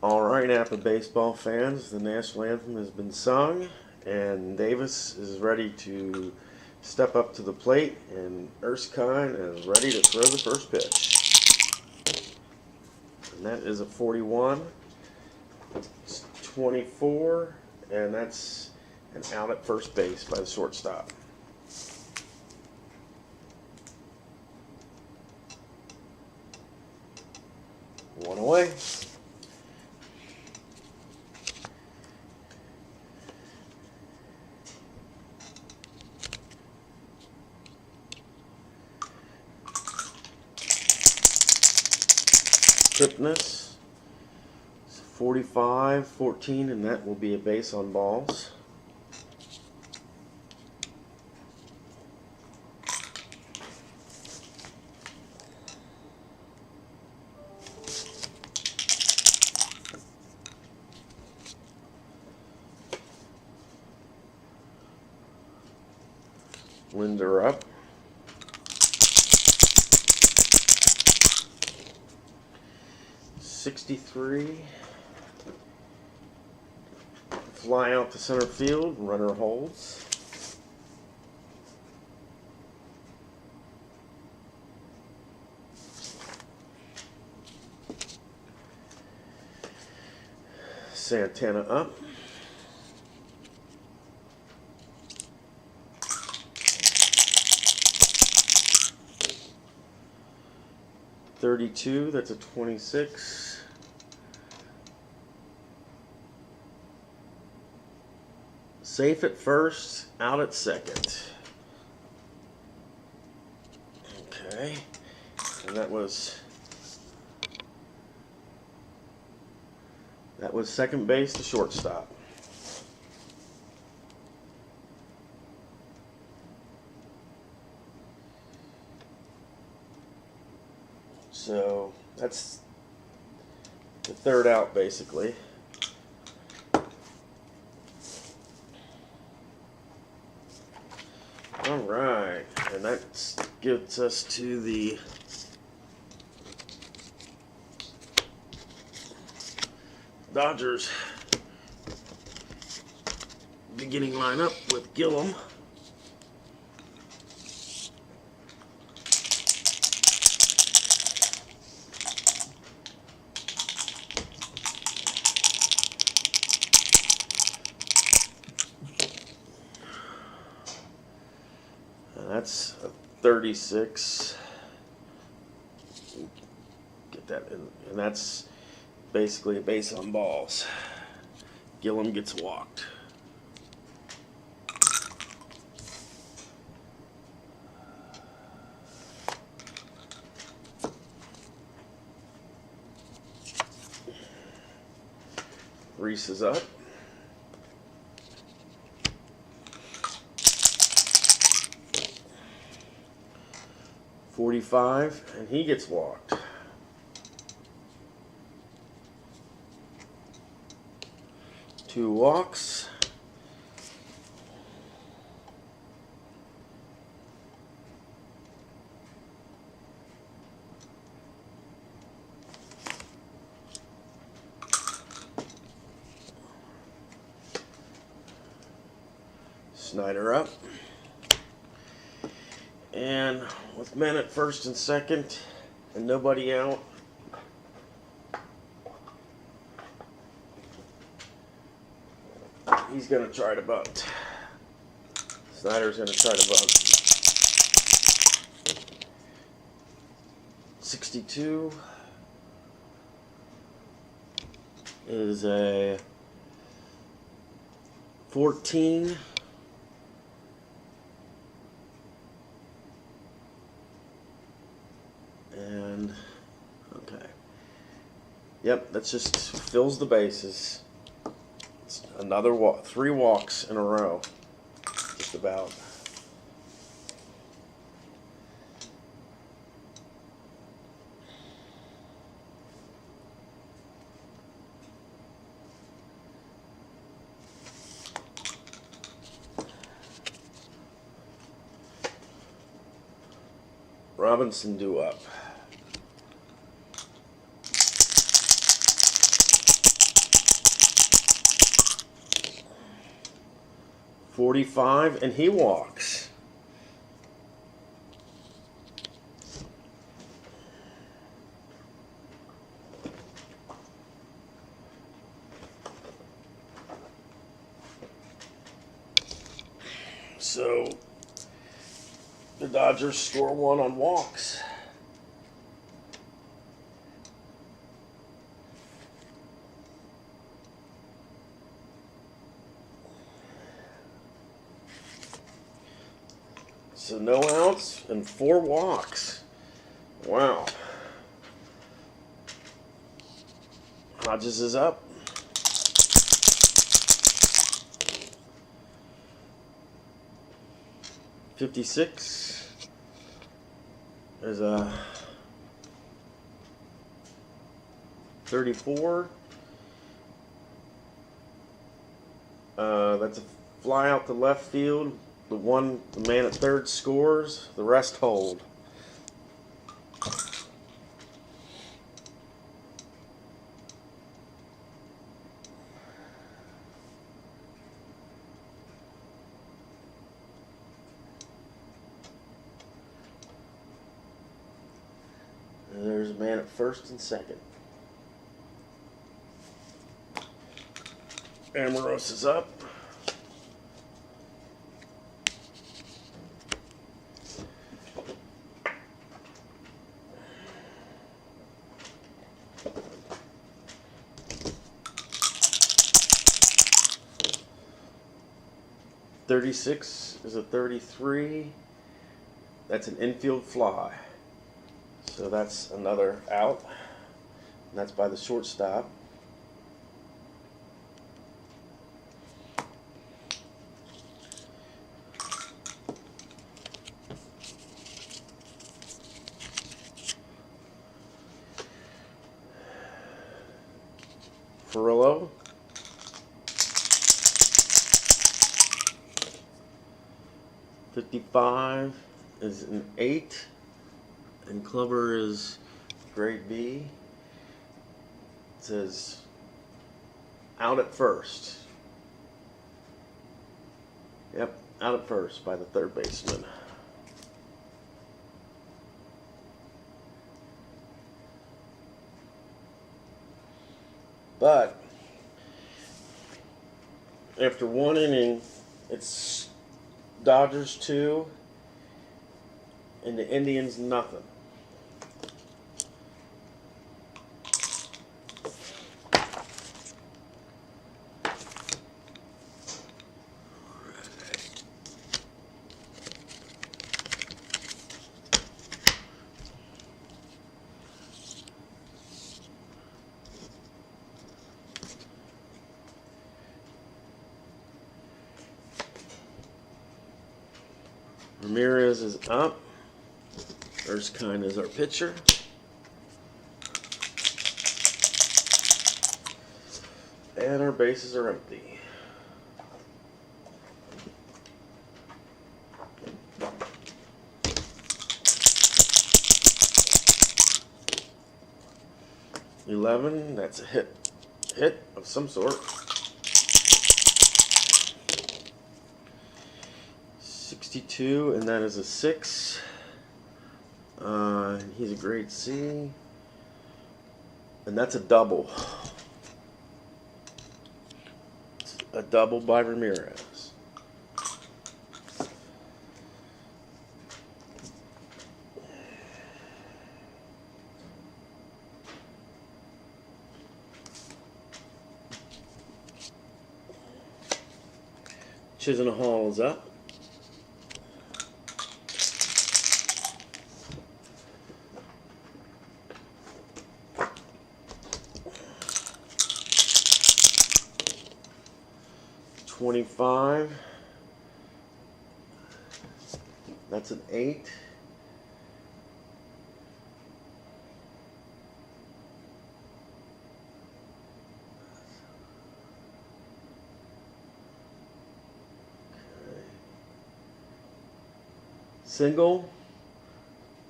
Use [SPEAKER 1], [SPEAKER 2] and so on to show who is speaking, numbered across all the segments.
[SPEAKER 1] Alright, Apba baseball fans, the national anthem has been sung, and Davis is ready to step up to the plate, and Erskine is ready to throw the first pitch. And that is a 41. It's 24, and that's an out at first base by the shortstop. One away. Quickness 45-14, and that will be a base on balls. Linder up. '63. Fly out to center field. Runner holds. Santana up. .32. That's a 26. Safe at first, out at second. Okay, and that was second base to shortstop. So that's the third out, basically. All right, and that gets us to the Dodgers beginning lineup with Gillum. That's a 36. Get that in, and that's basically a base on balls. Gillum gets walked. Reese is up. .45, and he gets walked. Two walks. Snyder up. And with men at first and second and nobody out, he's going to try to bunt. Snyder's going to try to bunt. 62 is a 14. And okay, yep, that just fills the bases. It's another walk, 3 walks in a row, just about. Robinson due up. 45, and he walks. So the Dodgers score 1 on walks. So no outs and 4 walks. Wow. Hodges is up. .56. There's a 34. That's a fly out to left field. The man at third scores. The rest hold. And there's a man at first and second. Amorose is up. .36 is a 33. That's an infield fly. So that's another out. And that's by the shortstop. Ferrillo. .55 is an 8, and Clubber is grade B. It says out at first. Yep, out at first by the third baseman. But after 1 inning, it's Dodgers 2 and the Indians nothing. Ramirez is up. Erskine is our pitcher. And our bases are empty. .11, that's a hit of some sort. .62, and that is a 6. He's a grade C, and that's a double. It's a double by Ramirez. Chisenhall is up. .25. That's an 8. Single.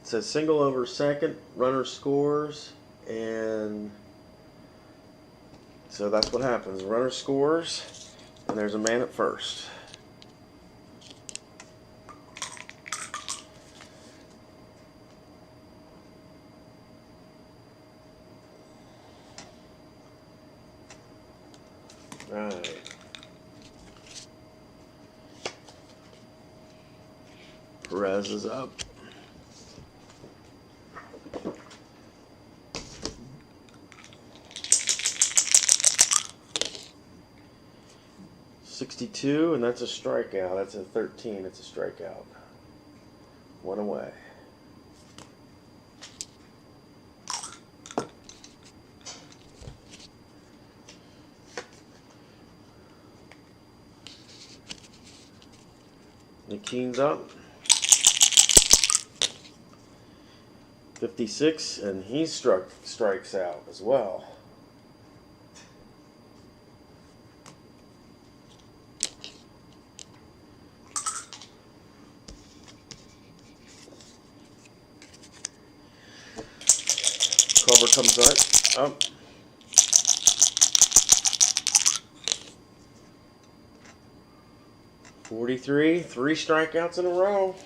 [SPEAKER 1] It says single over second. Runner scores, and so that's what happens. Runner scores, and there's a man at first. Perez is up. .62, and that's a strikeout. That's a 13. It's a strikeout. One away. McKean's up. 56, and he strikes out as well. Cover comes up. 43, 3 strikeouts in a row.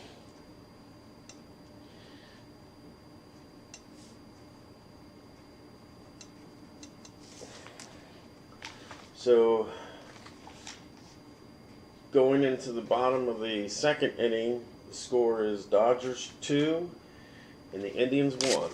[SPEAKER 1] So, going into the bottom of the second inning, the score is Dodgers 2 and the Indians 1.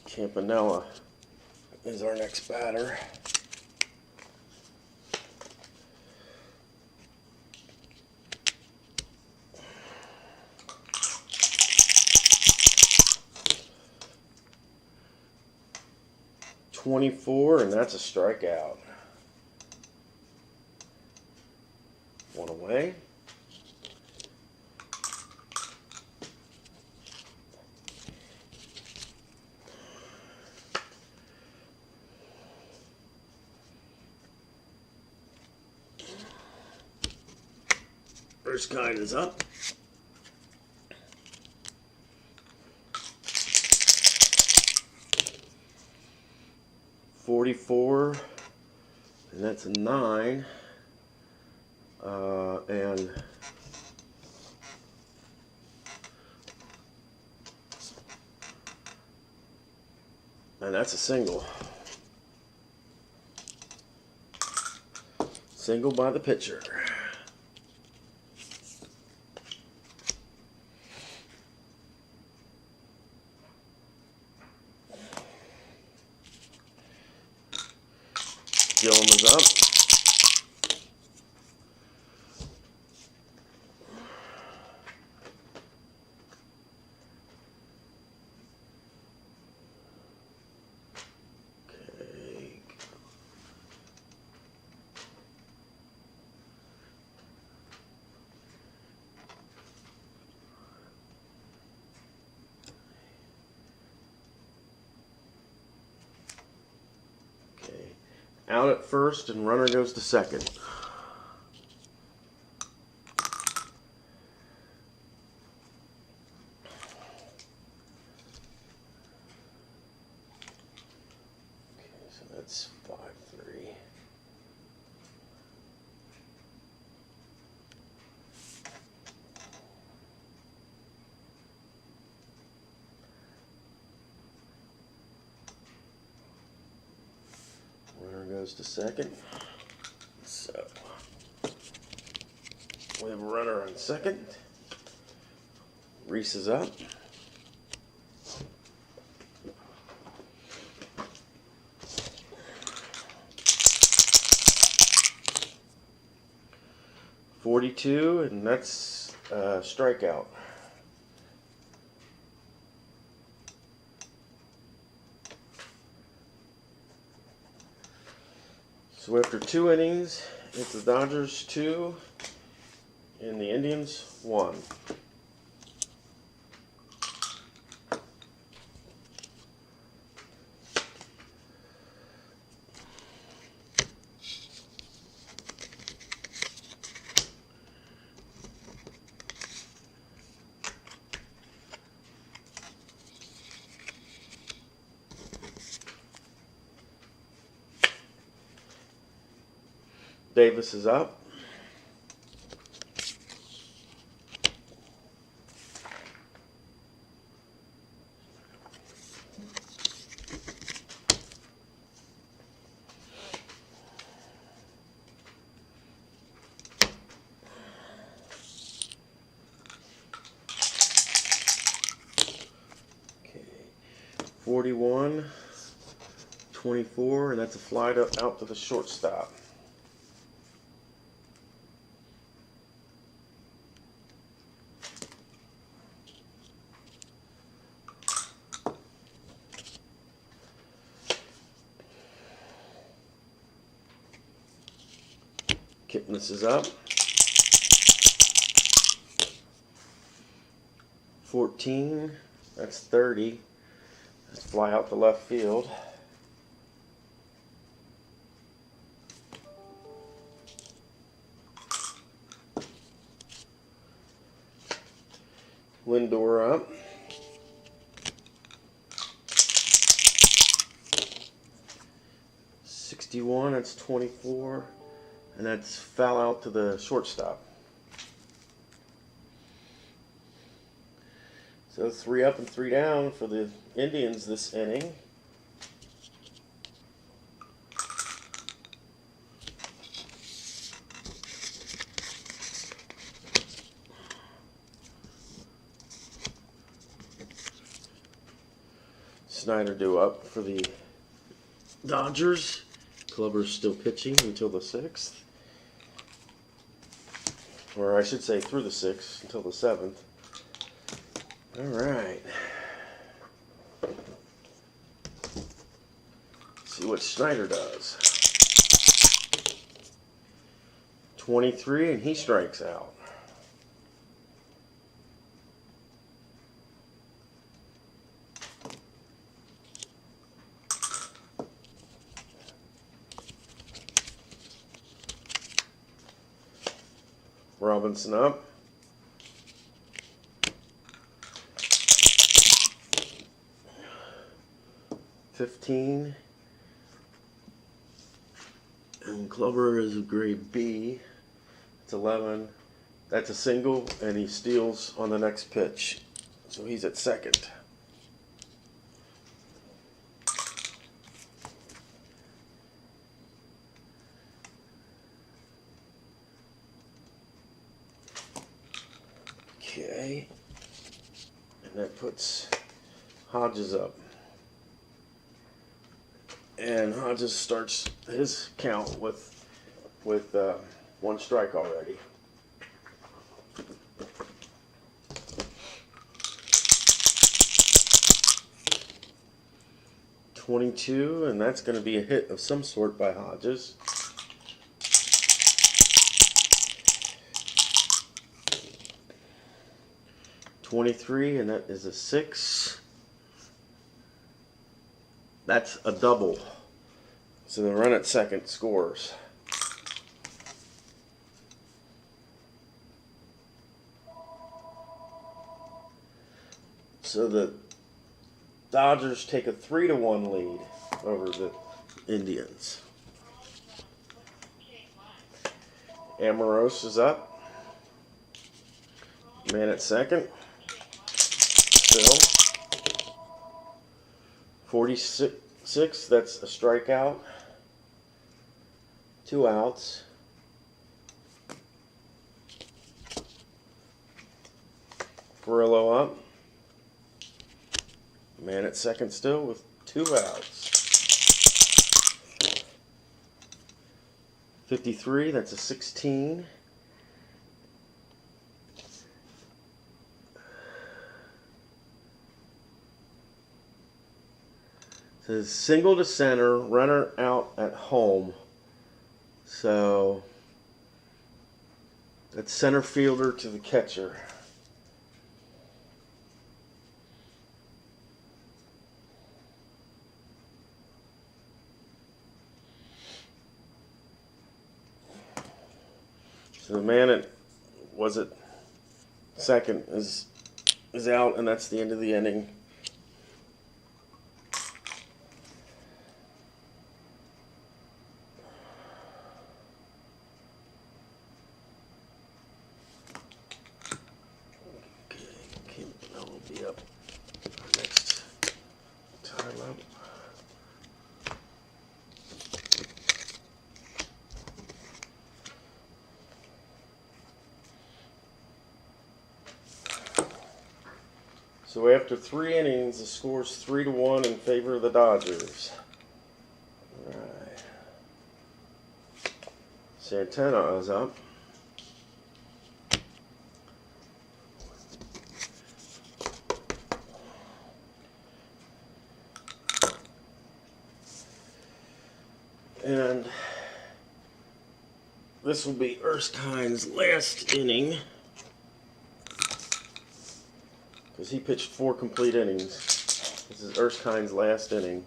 [SPEAKER 1] Campanella is our next batter. .24, and that's a strikeout. One away. First kind is up. .44, and that's a 9. And that's a single. Single by the pitcher. Gillum is up. Okay. Out at first, and runner goes to second. Okay, so that's 5-3. Runner goes to second. So we have a runner on second. Reese is up. .42, and that's a strikeout. So after 2 innings, it's the Dodgers 2 and the Indians 1. Davis is up. Okay, 41, 24, and that's a fly out to the shortstop. Kipnis is up. 14, that's 30. Let's fly out to left field. Lindor up. 61, that's 24. And that's foul out to the shortstop. So 3 up and 3 down for the Indians this inning. Snyder due up for the Dodgers. Clubber's still pitching until the 6th. Or I should say through the 6th until the 7th. All right. See what Snyder does. 23, and he strikes out. Robinson up. 15. And Clubber is a grade B. It's 11. That's a single, and he steals on the next pitch. So he's at second. Okay. And that puts Hodges up. And Hodges starts his count with one strike already. .22, and that's going to be a hit of some sort by Hodges. .23, and that is a 6. That's a double. So the run at second scores. So the Dodgers take a 3-1 lead over the Indians. Amorose is up. Man at second. Still. 46, that's a strikeout. 2 outs. Perillo up. Man at second still with 2 outs. 53, that's a 16. It says single to center, runner out at home. So that's center fielder to the catcher. So the man at second is out, and that's the end of the inning. be up our next time up. So after 3 innings, the score's 3-1 in favor of the Dodgers. All right. Santana is up. And this will be Erskine's last inning, because he pitched 4 complete innings. This is Erskine's last inning.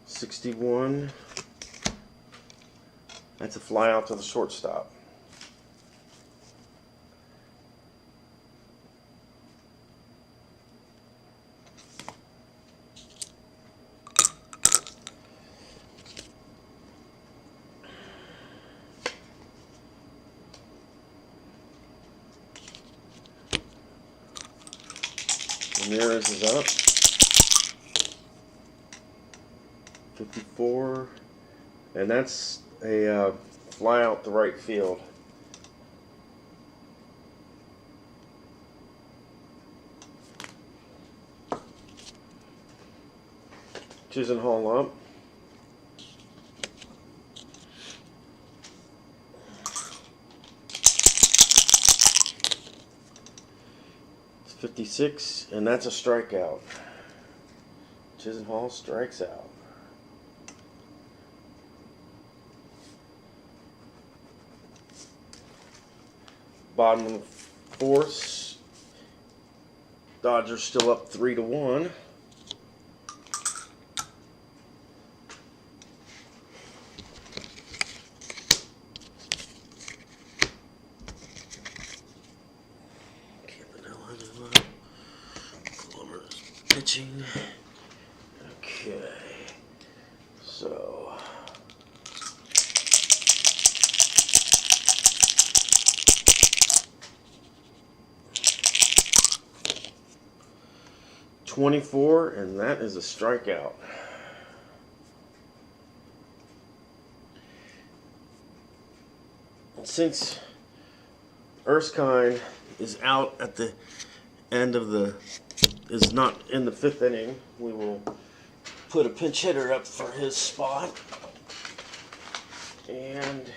[SPEAKER 1] .61. That's a fly out to the shortstop. Ramirez is up. 54. And that's a fly out to right field. Chisenhall up. It's 56, and that's a strikeout. Chisenhall strikes out. Bottom of the 4th. Dodgers still up 3-1. Clover's pitching. Okay. So. .24, and that is a strikeout. Since Erskine is out at the end of is not in the 5th inning, we will put a pinch hitter up for his spot. And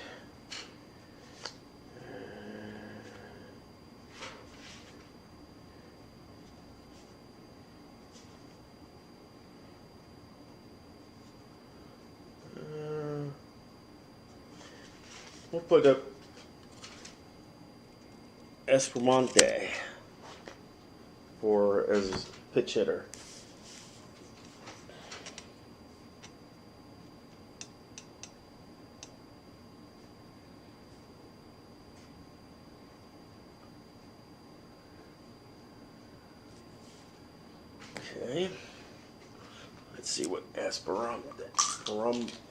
[SPEAKER 1] we'll put up Espremonte as pitch hitter. Okay. Let's see what Espremonte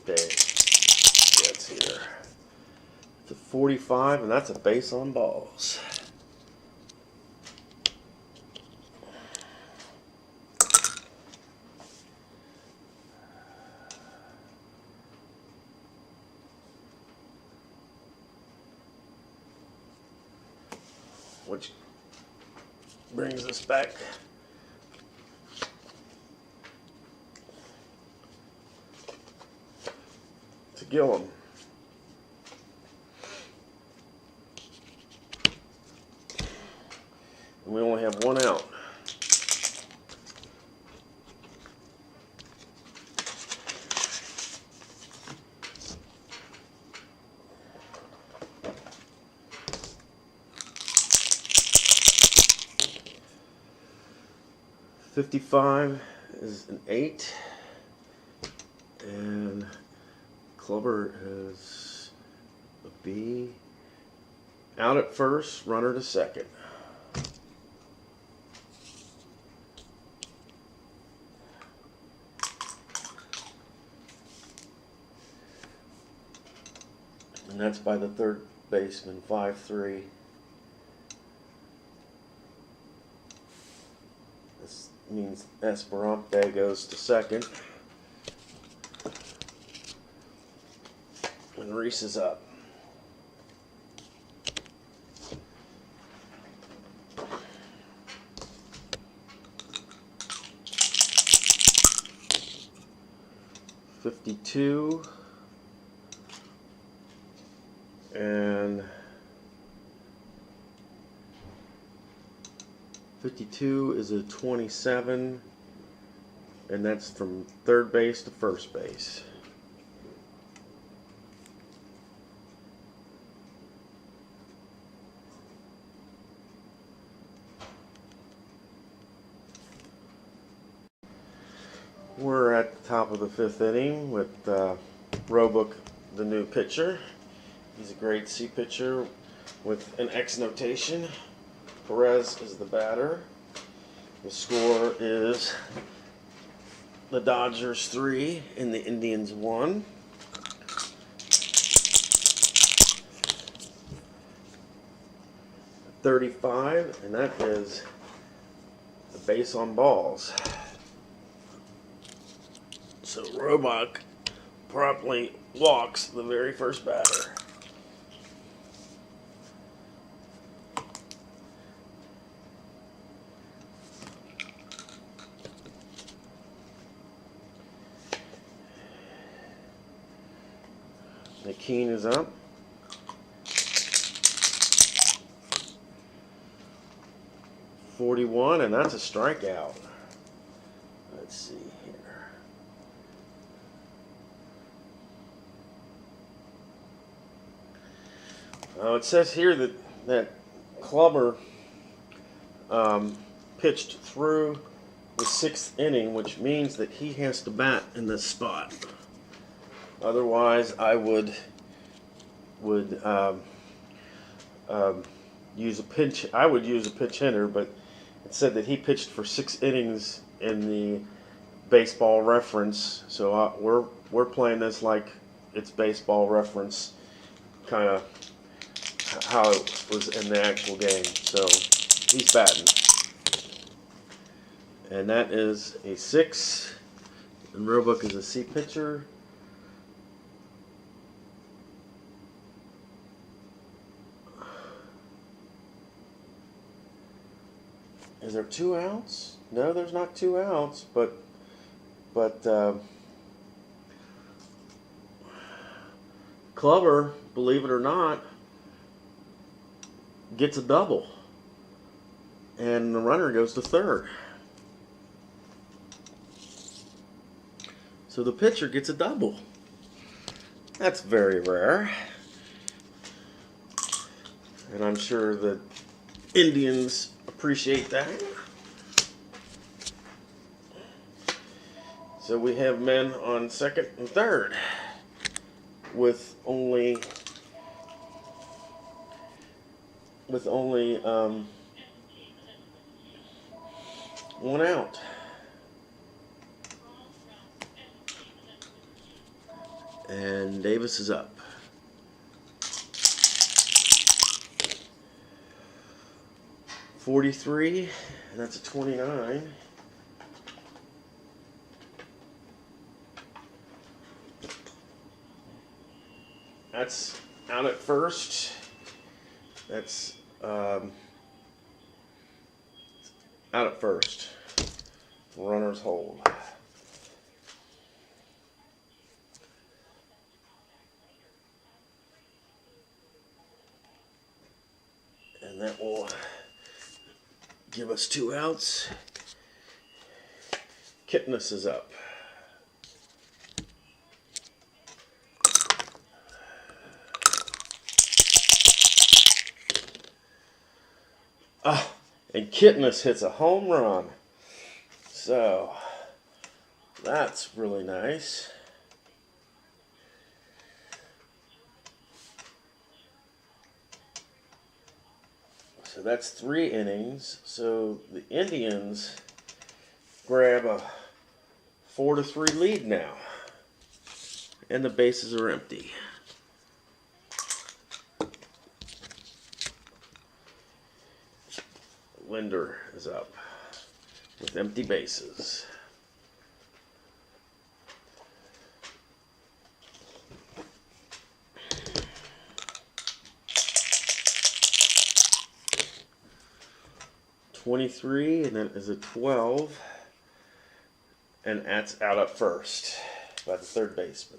[SPEAKER 1] gets here. It's a 45, and that's a base on balls. Which brings us back to Gillum. And we only have 1 out. .55 is an 8, and Clubber is a B. Out at first, runner to second. And that's by the third baseman, 5-3. This means Apba goes to second. And Reese is up. $52 and 52 is a 27, and that's from third base to first base. We're at the top of the fifth inning with Roebuck, the new pitcher. He's a grade C pitcher with an X notation. Perez is the batter. The score is the Dodgers 3 and the Indians 1. $35, and that is the base on balls. So Roebuck promptly walks the very first batter. McKean is up. $41, and that's a strikeout. Let's see here. It says here that Clubber pitched through the sixth inning, which means that he has to bat in this spot. Otherwise, I would use a pinch. I would use a pinch hitter, but it said that he pitched for 6 innings in the Baseball Reference. So we're playing this like it's Baseball Reference, kind of how it was in the actual game. So he's batting, and that is a 6. And Roebuck is a C pitcher. Is there 2 outs? No, there's not 2 outs, but Clubber, believe it or not, gets a double, and the runner goes to third. So the pitcher gets a double. That's very rare, and I'm sure the Indians appreciate that. So we have men on second and third with only one out. And Davis is up. $43, and that's a 29. That's out at first. That's out at first. Runners hold. And that will give us 2 outs. Kipnis is up. And Kipnis hits a home run. So that's really nice. So that's 3 innings. So the Indians grab a 4-3 lead now. And the bases are empty. Linder is up with empty bases. .23, and then is a 12, and that's out up first by the third baseman.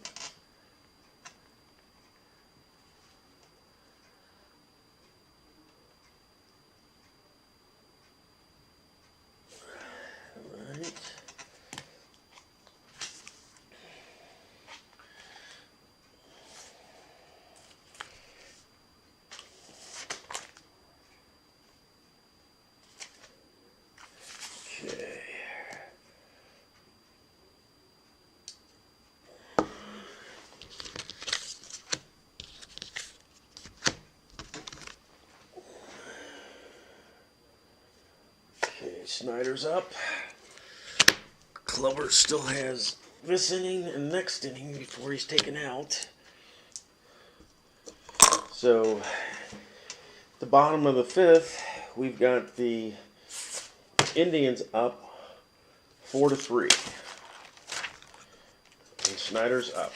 [SPEAKER 1] Snyder's up. Clubber still has this inning and next inning before he's taken out. So, the bottom of the fifth, we've got the Indians up 4-3. And Snyder's up.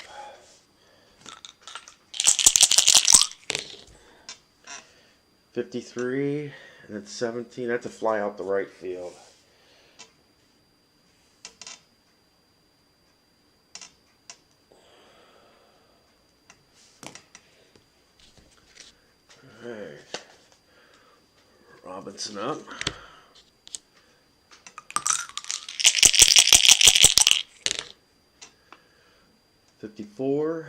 [SPEAKER 1] .53, and it's 17. That's a fly out the right field. All right. Robinson up. .54.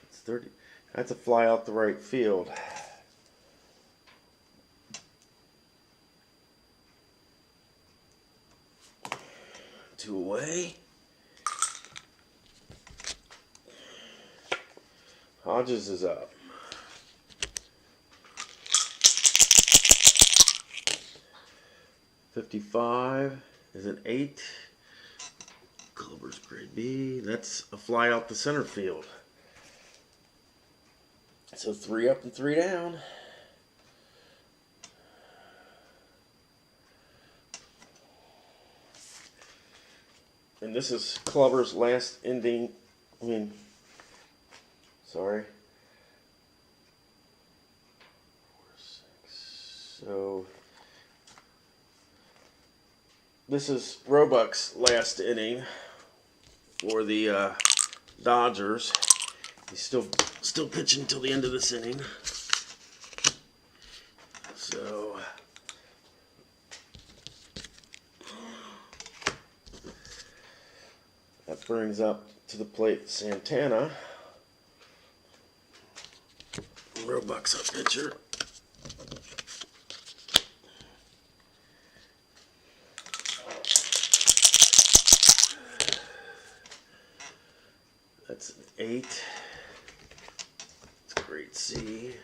[SPEAKER 1] It's 30. That's a fly out the right field. Two away. Hodges is up. .55 is an 8. Clubber's grade B. That's a fly out the center field. So 3 up and 3 down. And this is Clubber's last inning. Sorry. 4, 6. So this is Roebuck's last inning for the Dodgers. He's still pitching until the end of this inning. So that brings up to the plate Santana. Roebuck's a pitcher. That's an 8. It's a great C.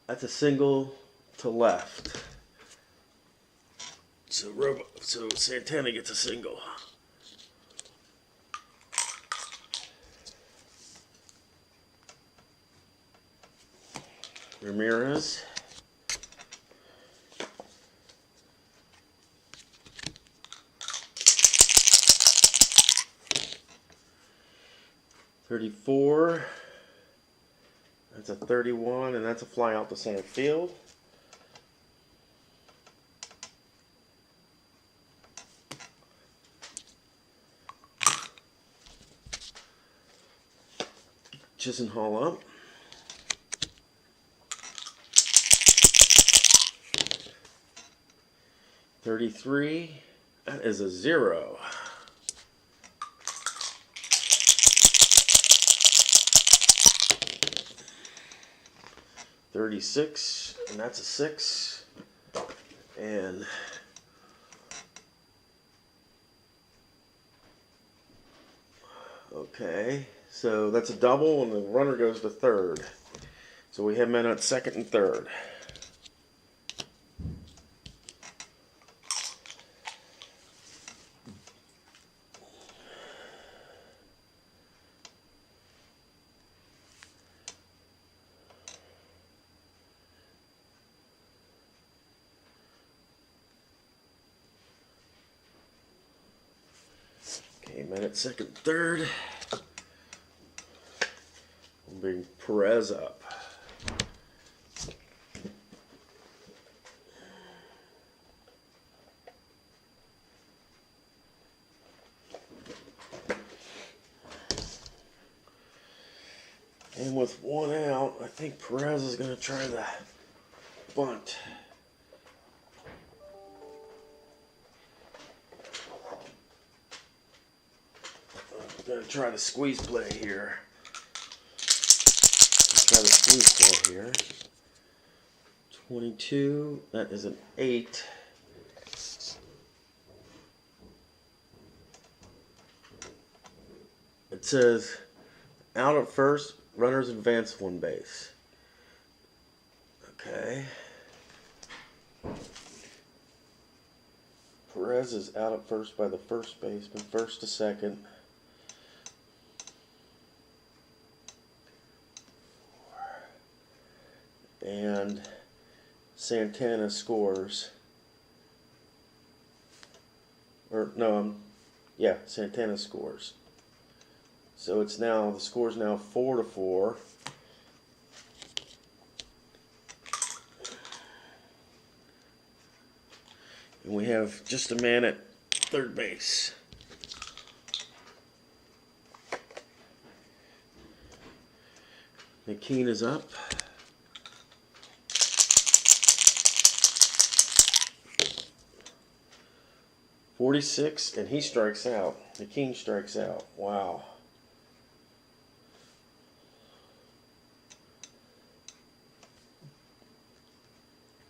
[SPEAKER 1] That's a single to left. So Santana gets a single. Ramirez. .34. That's a 31, and that's a fly out to center field. Chisenhall up. .33. That is a 0. .36, and that's a 6. And okay, so that's a double, and the runner goes to third. So we have men at second and third. at second, third. We'll bring Perez up. And with one out, I think Perez is going to try the bunt. I'm going to try the squeeze play here. Try the squeeze play here. 22, that is an 8. It says, out at first, runners advance one base. Okay. Perez is out at first by the first baseman, first to second. And Santana scores. Santana scores. So it's now, the score's now 4-4. And we have just a man at third base. McKean is up. .46, and he strikes out. McKean strikes out. Wow.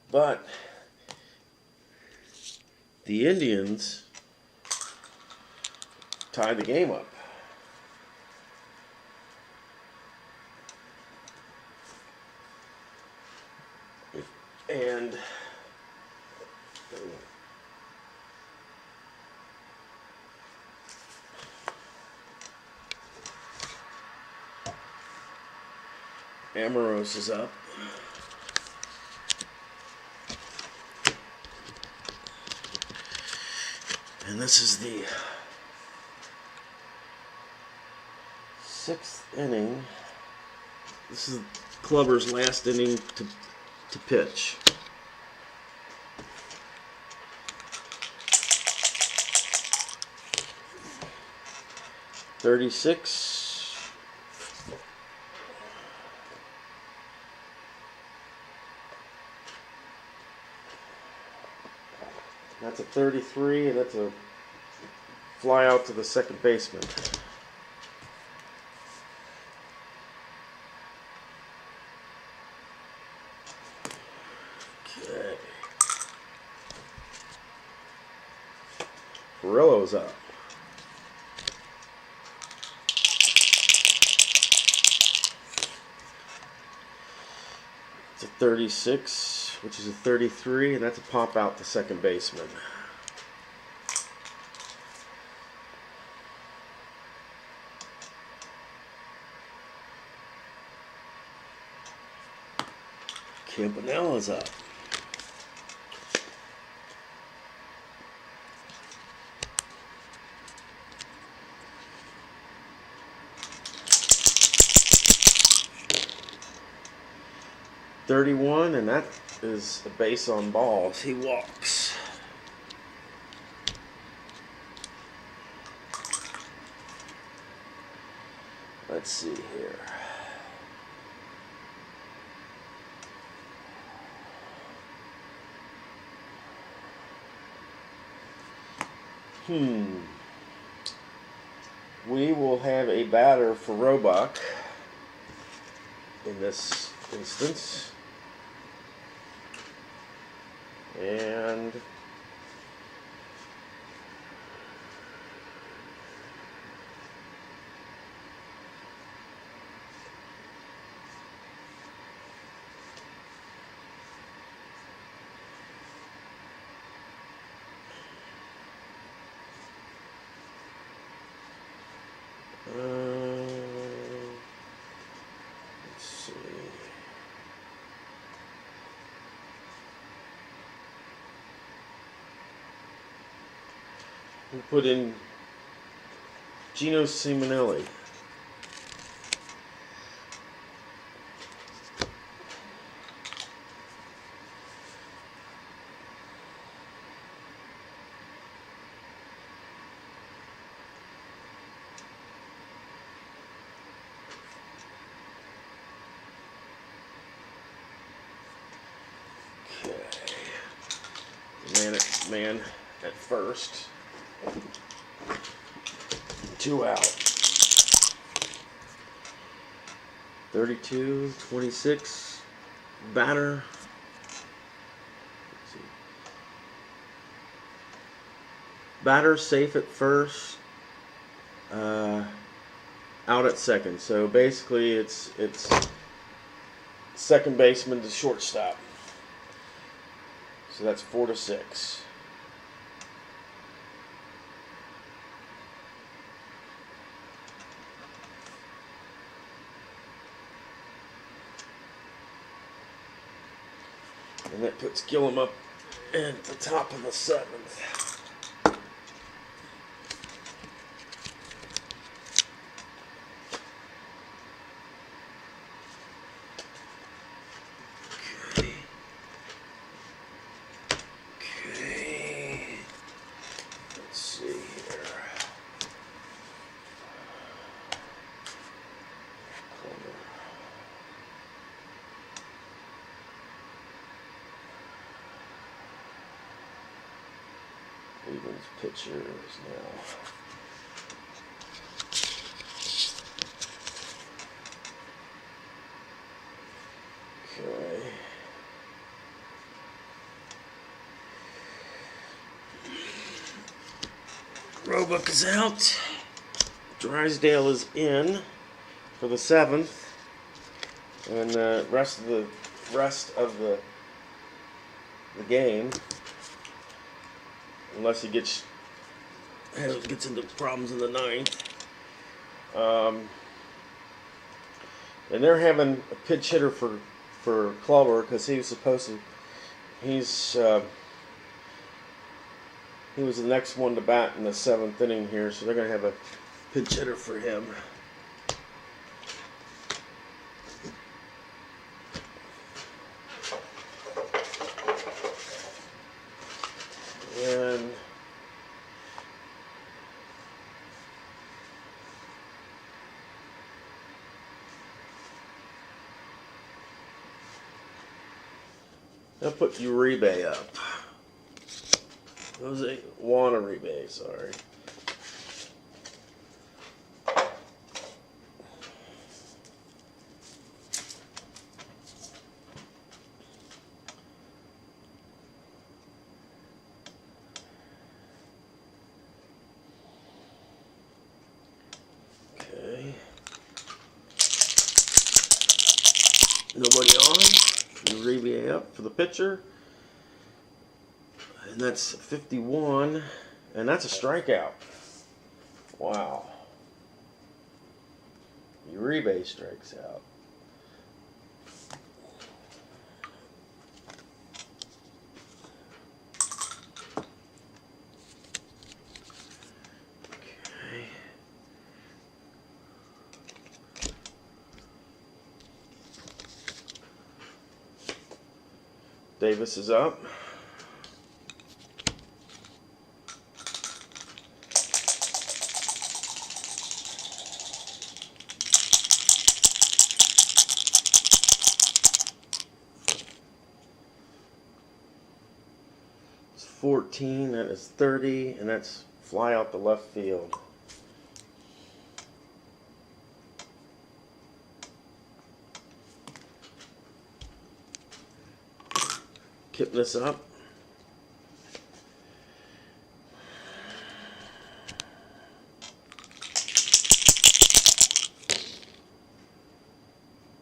[SPEAKER 1] But the Indians tied the game up. And Amaros is up. And this is the 6th inning. This is Clubber's last inning to pitch. .36. That's a 33, and that's a fly out to the second baseman. Okay. Perillo's up. It's a 36, which is a 33, and that's a pop out to second baseman. Campanella's up. .31, and that is a base on balls. He walks. Let's see here. We will have a batter for Roebuck in this instance. And let's see. We'll put in Gino Simonelli. Man at first. 2 out. 32-26. Batter. Let's see. Batter safe at first. Out at second. So basically, it's second baseman to shortstop. So that's 4-6. And that puts Gillum up at the top of the 7th. Okay. Let's see here. Cleveland's pitchers now. Okay. Roebuck is out. Drysdale is in for the 7th, and the rest of the game, unless he gets into problems in the 9th. And they're having a pitch hitter for Clubber because he was supposed to. He was the next one to bat in the 7th inning here, so they're going to have a pinch hitter for him. And I'll put Uribe up. Juan Uribe, sorry. Okay. Nobody on. Uribe up for the pitcher. And that's 51, and that's a strikeout. Wow. Uribe strikes out. Okay. Davis is up. It's 14, that is 30, and that's fly out the left field. Kipnis up.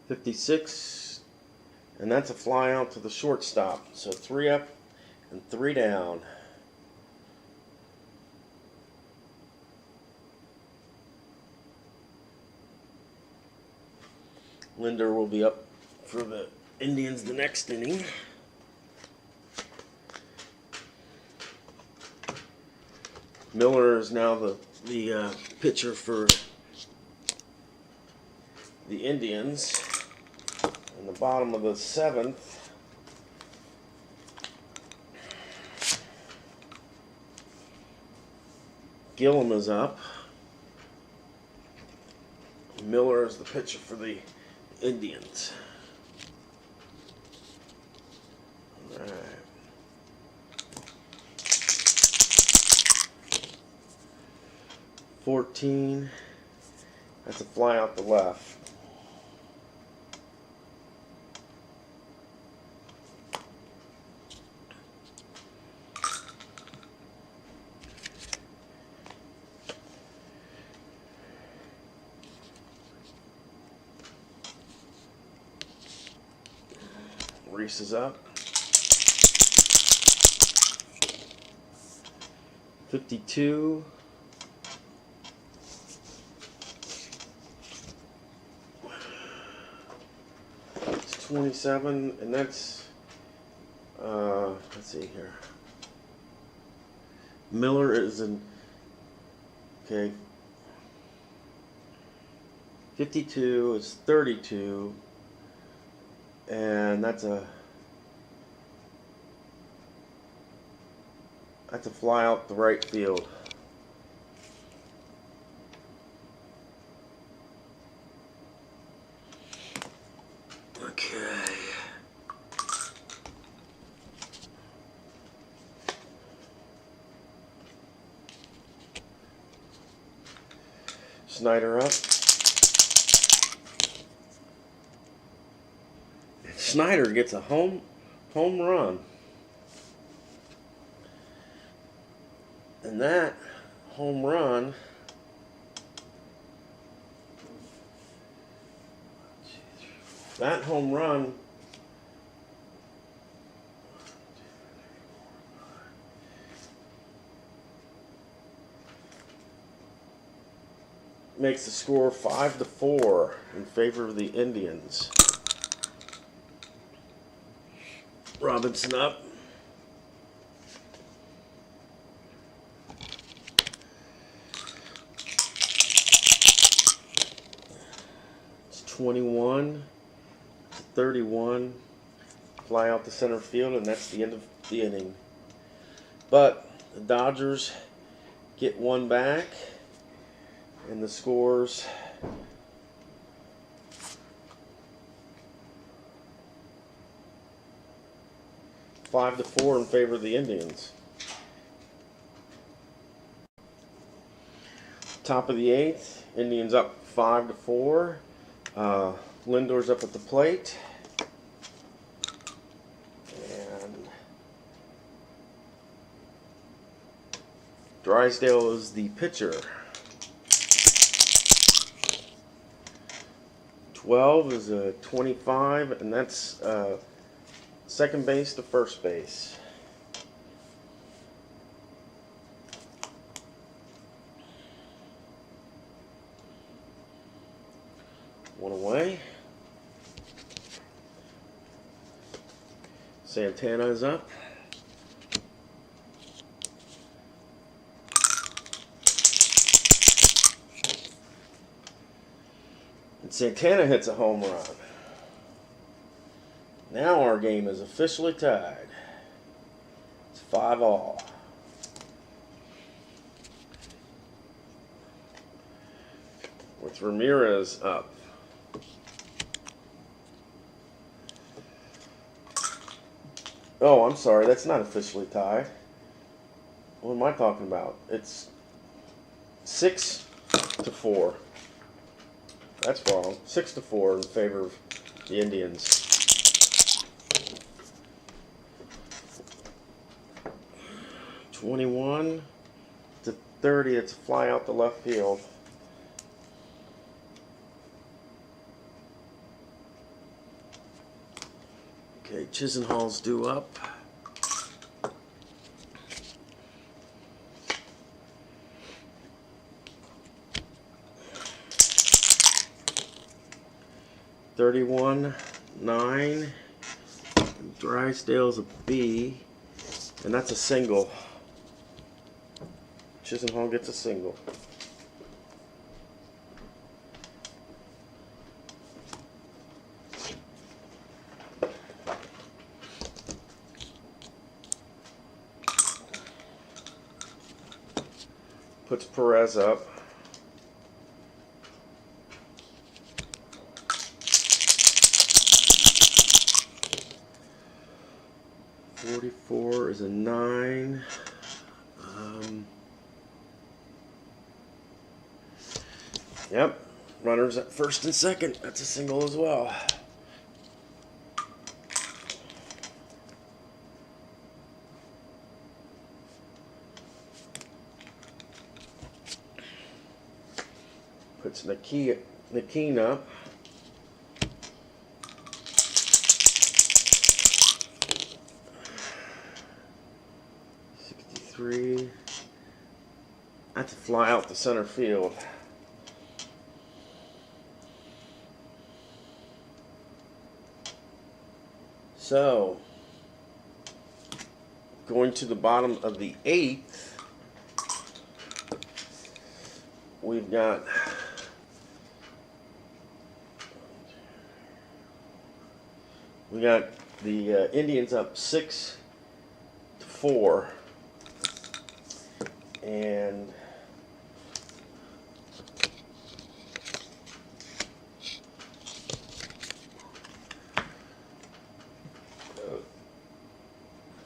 [SPEAKER 1] .56, and that's a fly out to the shortstop. So 3 up and 3 down. Linder will be up for the Indians the next inning. Miller is now the pitcher for the Indians. In the bottom of the 7th, Gillum is up. Miller is the pitcher for the Indians. All right. 14. That's a fly out the left. Reese is up. 52. It's 27, and that's let's see here. Miller is in, okay. 52 is 32. And that's a fly out the right field. Okay. Snyder up. Snyder gets a home run. And that home run makes the score 5-4 in favor of the Indians. Robinson up. It's 21-31. Fly out the center field, and that's the end of the inning. But the Dodgers get one back, and the scores 5-4 in favor of the Indians. Top of the 8th, Indians up 5-4. Lindor's up at the plate, and Drysdale is the pitcher. 12 is a 25, and that's second base to first base. One away. Santana is up. And Santana hits a home run. Now our game is officially tied. It's 5-all. With Ramirez up. Oh, I'm sorry, that's not officially tied. What am I talking about? It's 6-4. That's wrong. 6-4 in favor of the Indians. 21-30. It's a fly out the left field. Okay, Chisenhall's due up. (31-9). Drysdale's a B, and that's a single. Chisenhall gets a single. puts Perez up. .44 is a 9. Yep, runners at first and second. That's a single as well. Puts Nakeen up. .63. That's a fly out to center field. So, going to the bottom of the 8th, we've got the Indians up 6-4, and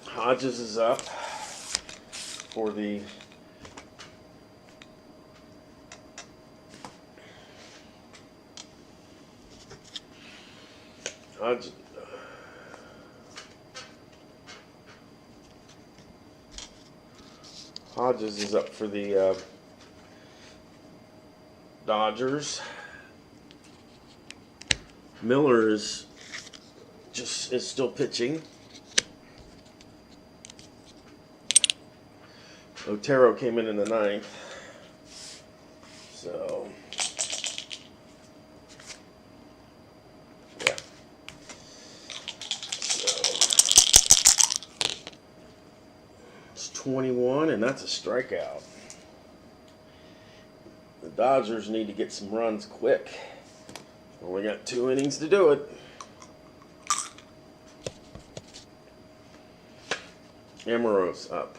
[SPEAKER 1] Hodges is up for the Hodges is up for the Dodgers. Miller is still pitching. Otero came in the 9th. So, yeah. So, it's 21, and that's a strikeout. The Dodgers need to get some runs quick. Only got 2 innings to do it. Amaros up.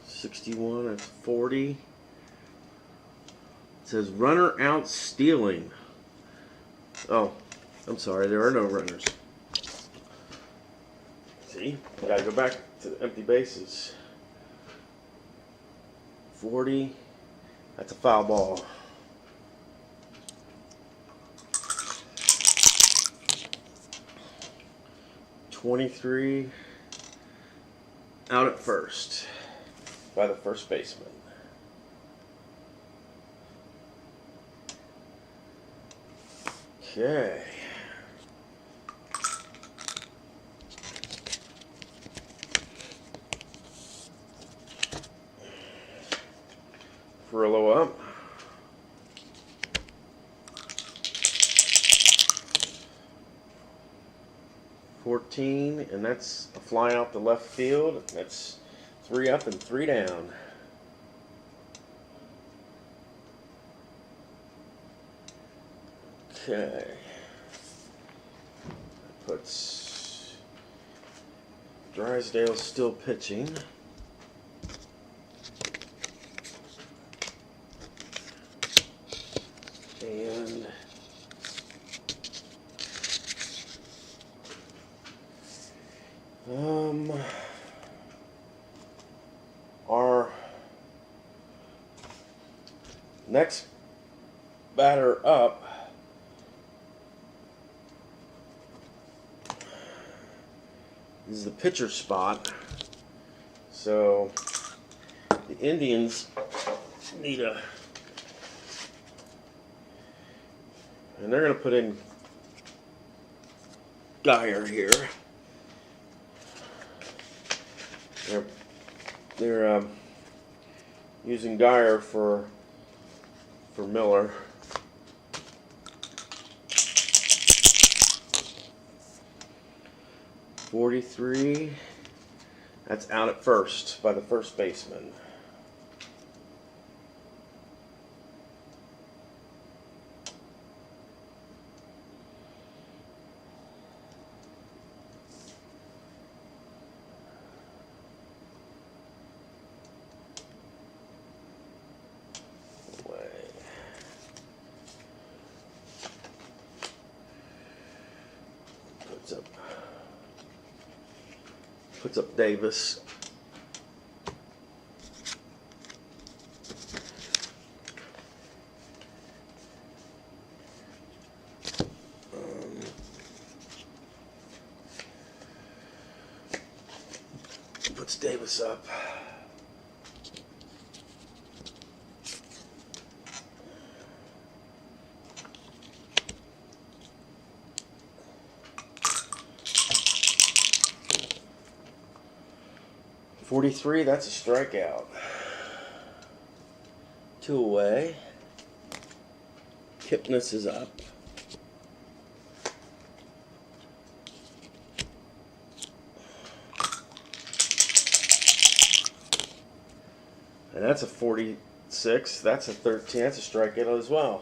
[SPEAKER 1] .61 at 40. It says runner out stealing. Oh, I'm sorry, there are no runners. See, gotta go back to the empty bases. 40. That's a foul ball. .23 out at first by the first baseman. Okay. Furlow up. .14, and that's a fly out to left field. That's 3 up and 3 down. Okay. That puts Drysdale still pitching. And our next batter up is the pitcher spot. So the Indians need a, and they're going to put in Geyer here. They're using Geyer for Miller. .43. That's out at first by the first baseman. Puts up Davis. Puts Davis up. .43, that's a strikeout. 2 away. Kipnis is up. And that's a 46. That's a 13. That's a strikeout as well.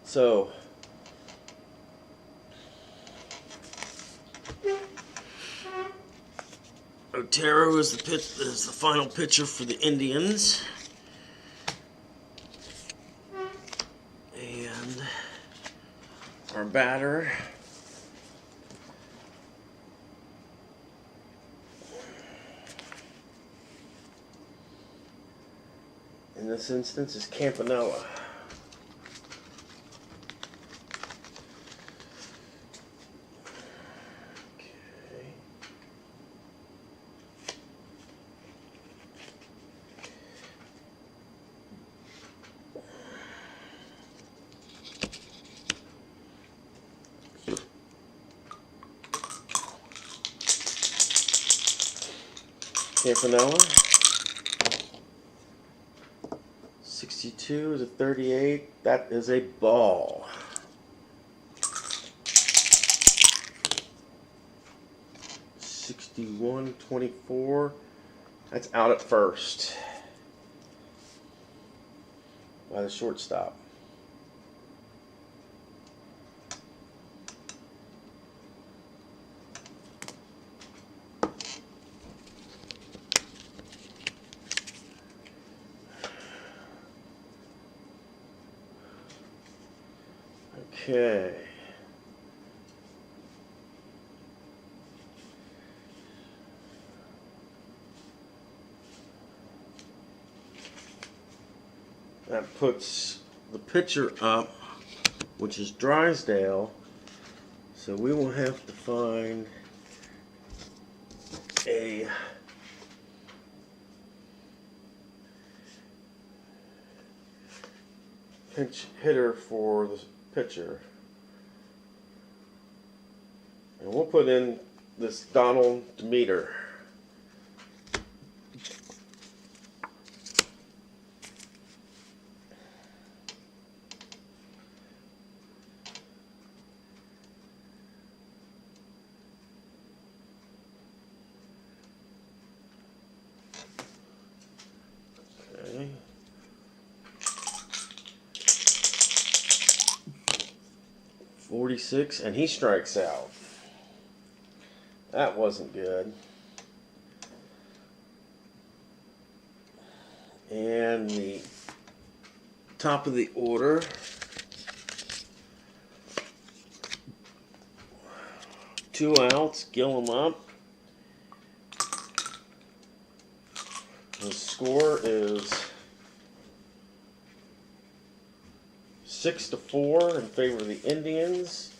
[SPEAKER 1] So Otero is the final pitcher for the Indians. And our batter in this instance is Campanella. Campanella, 62 to 38. That is a ball. .61-24. That's out at first by the shortstop. Okay. That puts the pitcher up, which is Drysdale. So we will have to find a pinch hitter for the pitcher. And we'll put in this Donald Demeter. Okay. .46, and he strikes out. That wasn't good. And the top of the order, two outs, Gillum up. The score is 6-4 in favor of the Indians.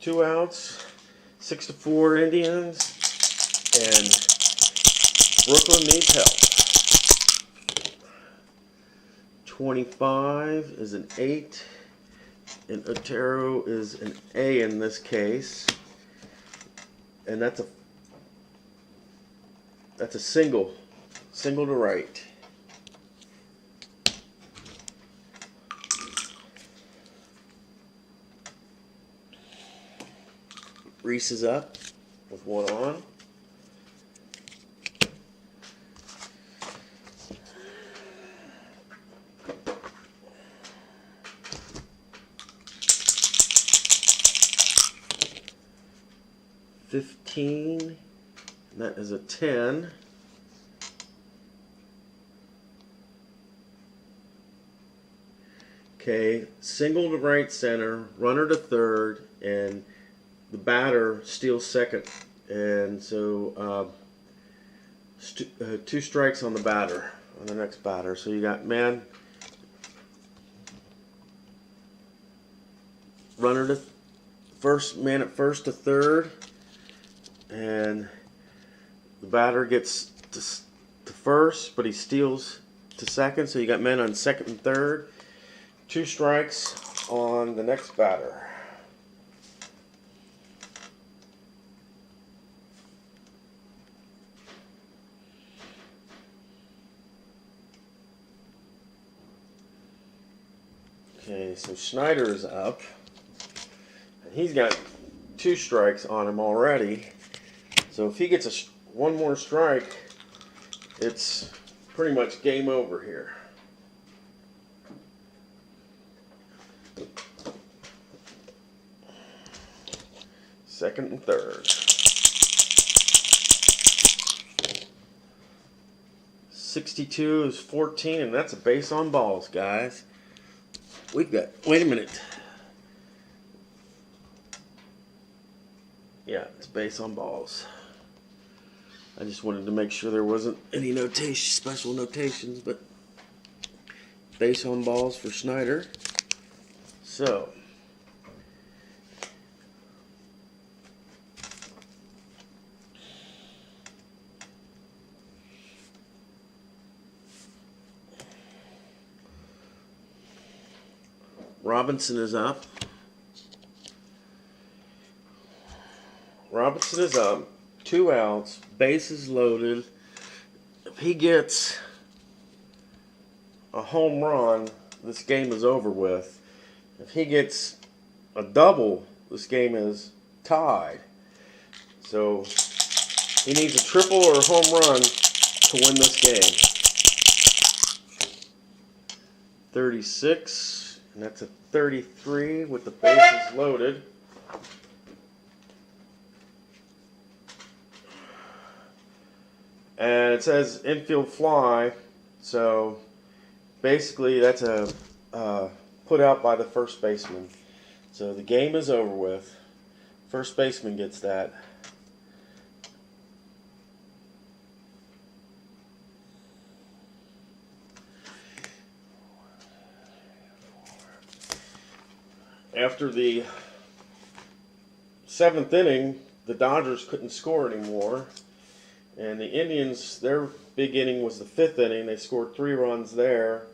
[SPEAKER 1] 2 outs, 6-4 Indians, and Brooklyn needs help. 25 is an 8, and Otero is an A in this case, and that's a single to right. Reese is up with 1 on. .15, and that is a 10. Okay, single to right center, runner to third, and the batter steals second. And so 2 strikes on the batter, on the next batter. So you got runner to first, man at first to third, and the batter gets to first, but he steals to second. So you got men on second and third. 2 strikes on the next batter. Okay, so Schneider is up, and he's got 2 strikes on him already. So if he gets one more strike, it's pretty much game over here. Second and third. 62 is 14, and that's a base on balls, guys. We've got, wait a minute. Yeah, it's base on balls. I just wanted to make sure there wasn't any special notations, but base on balls for Schneider. So, Robinson is up. Robinson is up. 2 outs. Bases loaded. If he gets a home run, this game is over with. If he gets a double, this game is tied. So he needs a triple or a home run to win this game. 36. And that's a 33 with the bases loaded. And it says infield fly, so basically that's a put out by the first baseman. So the game is over with. First baseman gets that. After the 7th inning, the Dodgers couldn't score anymore. And the Indians, their big inning was the 5th inning. They scored 3 runs there.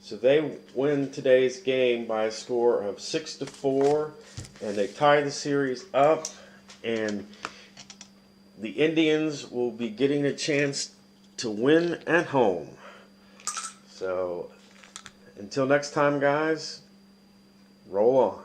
[SPEAKER 1] So they win today's game by a score of 6-4. And they tie the series up. And the Indians will be getting a chance to win at home. So until next time, guys, roll on.